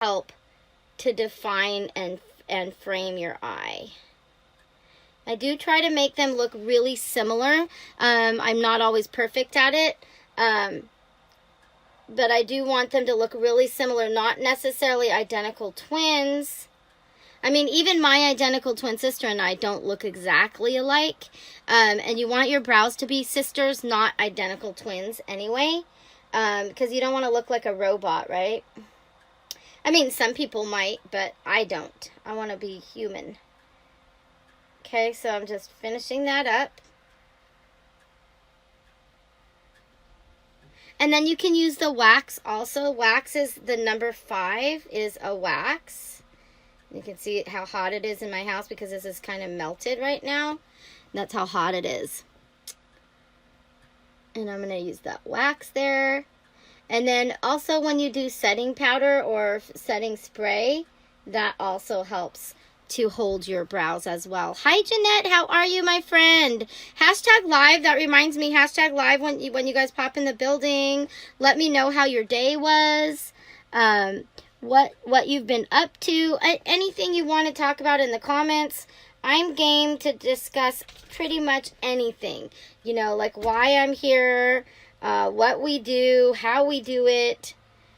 help to define and frame your eye. I do try to make them look really similar. I'm not always perfect at it, but I do want them to look really similar, not necessarily identical twins. I mean, even my identical twin sister and I don't look exactly alike, and you want your brows to be sisters, not identical twins anyway, because you don't want to look like a robot, right? I mean, some people might, but I don't. I want to be human. Okay, so I'm just finishing that up. And then you can use the wax also. Wax is the number 5 is a wax. You can see how hot it is in my house because this is kind of melted right now. That's how hot it is. And I'm going to use that wax there. And then also when you do setting powder or setting spray, that also helps to hold your brows as well. Hi, Jeanette. How are you, my friend? Hashtag live. That reminds me, hashtag live when you guys pop in the building. Let me know how your day was. What you've been up to. Anything you want to talk about in the comments. I'm game to discuss pretty much anything. You know, like why I'm here, what we do, how we do it.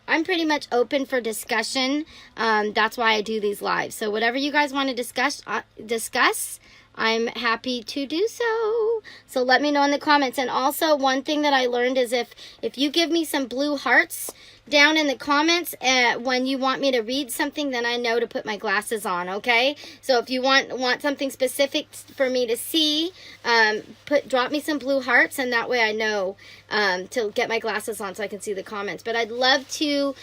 I'm pretty much open for discussion. That's why I do these lives. So whatever you guys want to discuss, I'm happy to do so. So let me know in the comments. And also one thing that I learned is if you give me some blue hearts down in the comments when you want me to read something, then I know to put my glasses on, okay? So if you want something specific for me to see, drop me some blue hearts, and that way I know to get my glasses on so I can see the comments. But I'd love to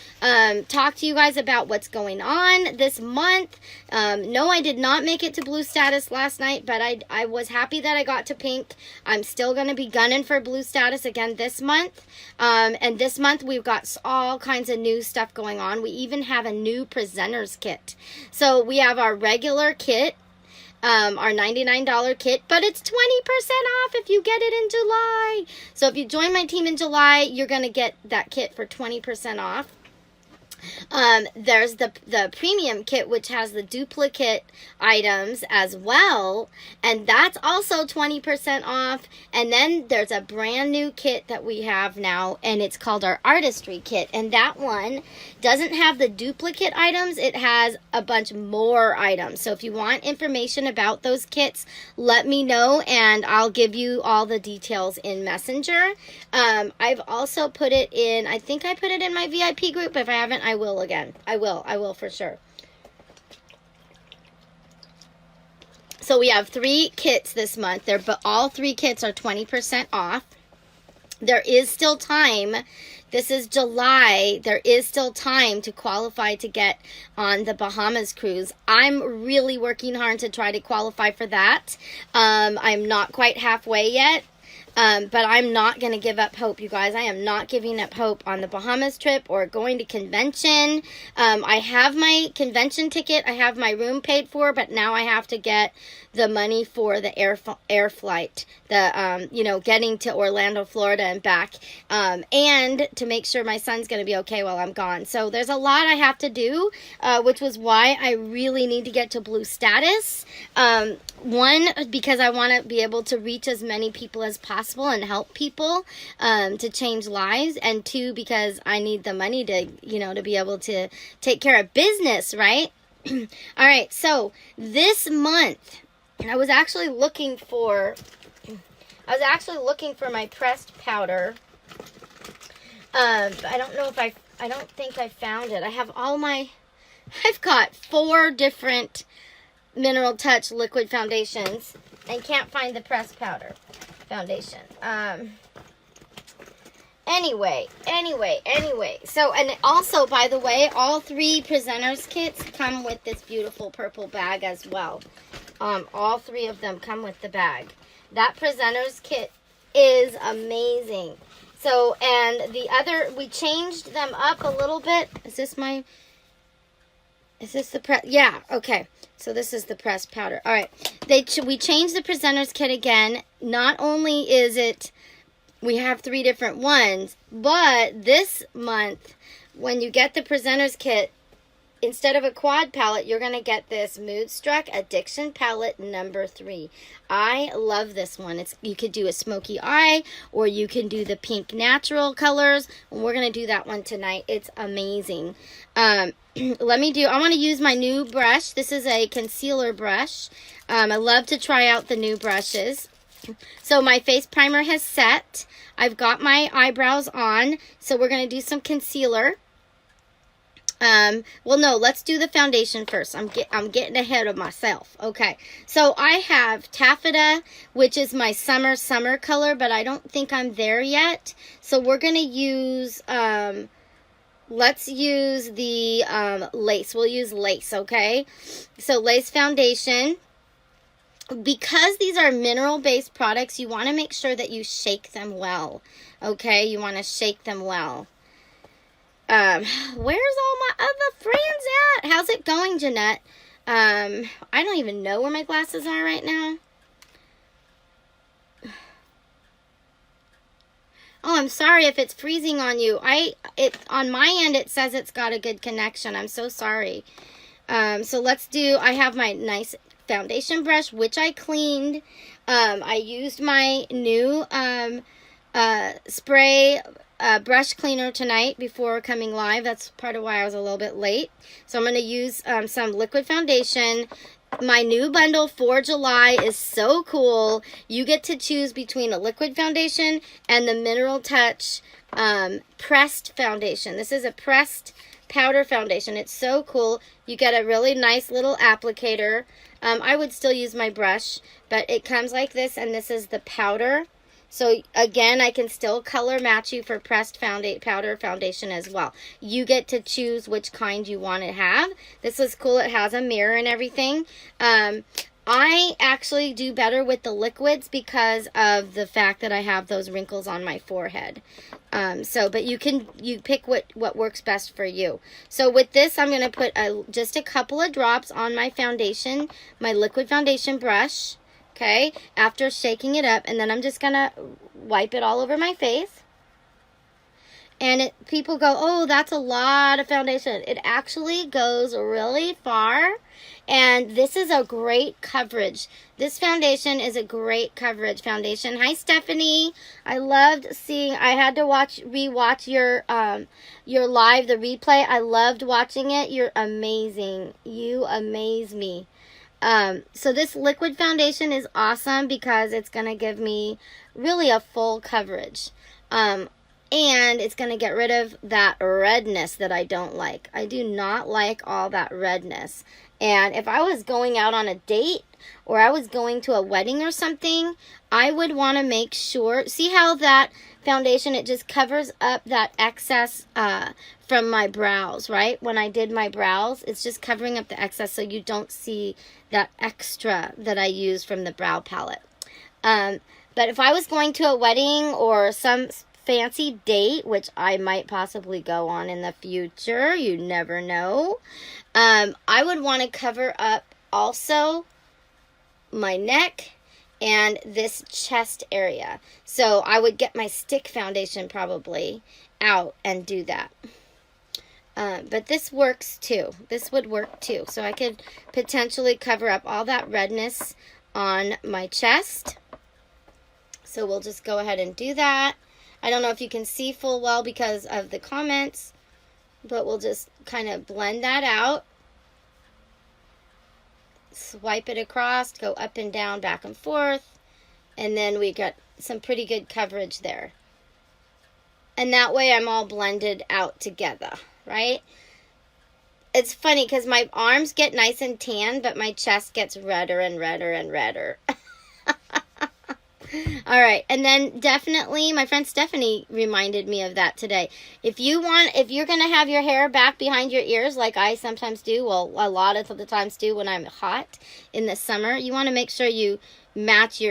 talk to you guys about what's going on this month. No, I did not make it to blue status last night, but I was happy that I got to pink. I'm still going to be gunning for blue status again this month. And this month we've got all kinds of new stuff going on. We even have a new presenter's kit. So we have our regular kit, our $99 kit, but it's 20% off if you get it in July. So if you join my team in July, you're going to get that kit for 20% off. There's the premium kit, which has the duplicate items as well, and that's also 20% off. And then there's a brand new kit that we have now, and it's called our artistry kit, and that one doesn't have the duplicate items. It has a bunch more items. So if you want information about those kits, let me know and I'll give you all the details in Messenger. I've also put it in, I think I put it in my VIP group. If I haven't, I will again. I will for sure. So we have 3 kits this month. But all 3 kits are 20% off. There is still time. This is July. There is still time to qualify to get on the Bahamas cruise. I'm really working hard to try to qualify for that. I'm not quite halfway yet. But I'm not going to give up hope, you guys. I am not giving up hope on the Bahamas trip or going to convention. I have my convention ticket. I have my room paid for, but now I have to get the money for the air flight, getting to Orlando, Florida and back, and to make sure my son's going to be okay while I'm gone. So there's a lot I have to do, which was why I really need to get to blue status. One, because I want to be able to reach as many people as possible and help people to change lives, and 2, because I need the money to, to be able to take care of business, right? All right, so this month, I was actually looking for my pressed powder. I don't know if I don't think I found it. I've got 4 different Mineral Touch liquid foundations and can't find the pressed powder foundation. Anyway. So, and also, by the way, all 3 presenters kits come with this beautiful purple bag as well. All 3 of them come with the bag. That presenters kit is amazing. So, and the other, we changed them up a little bit. Is this the press? Yeah, okay. So this is the pressed powder. All right. We changed the presenters kit again. Not only is it, we have 3 different ones, but this month, when you get the presenters kit, instead of a quad palette, you're going to get this Mood Struck Addiction Palette number 3. I love this one. You could do a smoky eye, or you can do the pink natural colors. And we're going to do that one tonight. It's amazing. I want to use my new brush. This is a concealer brush. I love to try out the new brushes. So my face primer has set. I've got my eyebrows on. So we're going to do some concealer. Well, no, let's do the foundation first. I'm getting ahead of myself. Okay. So I have Taffeta, which is my summer color, but I don't think I'm there yet. So we're going to use, let's use the, lace. We'll use lace. Okay. So lace foundation. Because these are mineral-based products, you want to make sure that you shake them well. Okay. You want to shake them well. Where's all my other friends at? How's it going, Jeanette? I don't even know where my glasses are right now. Oh, I'm sorry if it's freezing on you. On my end, it says it's got a good connection. I'm so sorry. So I have my nice foundation brush, which I cleaned. I used my new, spray brush cleaner tonight before coming live. That's part of why I was a little bit late. So I'm going to use some liquid foundation. My new bundle for July is so cool. You get to choose between a liquid foundation and the Mineral Touch pressed foundation. This is a pressed powder foundation. It's so cool. You get a really nice little applicator. I would still use my brush, but it comes like this, and this is the powder. So again, I can still color match you for pressed powder foundation as well. You get to choose which kind you want to have. This is cool. It has a mirror and everything. I actually do better with the liquids because of the fact that I have those wrinkles on my forehead. But you pick what works best for you. So with this, I'm going to put just a couple of drops on my foundation, my liquid foundation brush. Okay, after shaking it up, and then I'm just going to wipe it all over my face. And people go, oh, that's a lot of foundation. It actually goes really far, and this is a great coverage. This foundation is a great coverage foundation. Hi, Stephanie. I loved seeing, I had to rewatch your live, the replay. I loved watching it. You're amazing. You amaze me. So this liquid foundation is awesome because it's going to give me really a full coverage. And it's going to get rid of that redness that I don't like. I do not like all that redness. And if I was going out on a date or I was going to a wedding or something, I would want to make sure, see how that foundation, it just covers up that excess from my brows, right? When I did my brows, it's just covering up the excess so you don't see that extra that I used from the brow palette. But if I was going to a wedding or some fancy date, which I might possibly go on in the future, you never know, I would want to cover up also my neck and this chest area. So I would get my stick foundation probably out and do that. But this works too. This would work too. So I could potentially cover up all that redness on my chest. So we'll just go ahead and do that. I don't know if you can see full well because of the comments, but we'll just kind of blend that out. Swipe it across, go up and down, back and forth, and then we got some pretty good coverage there. And that way I'm all blended out together, right? It's funny because my arms get nice and tan, but my chest gets redder and redder and redder. All right, and then definitely, my friend Stephanie reminded me of that today. If you're going to have your hair back behind your ears, like I sometimes do, well, a lot of the times do when I'm hot in the summer, you want to make sure you match your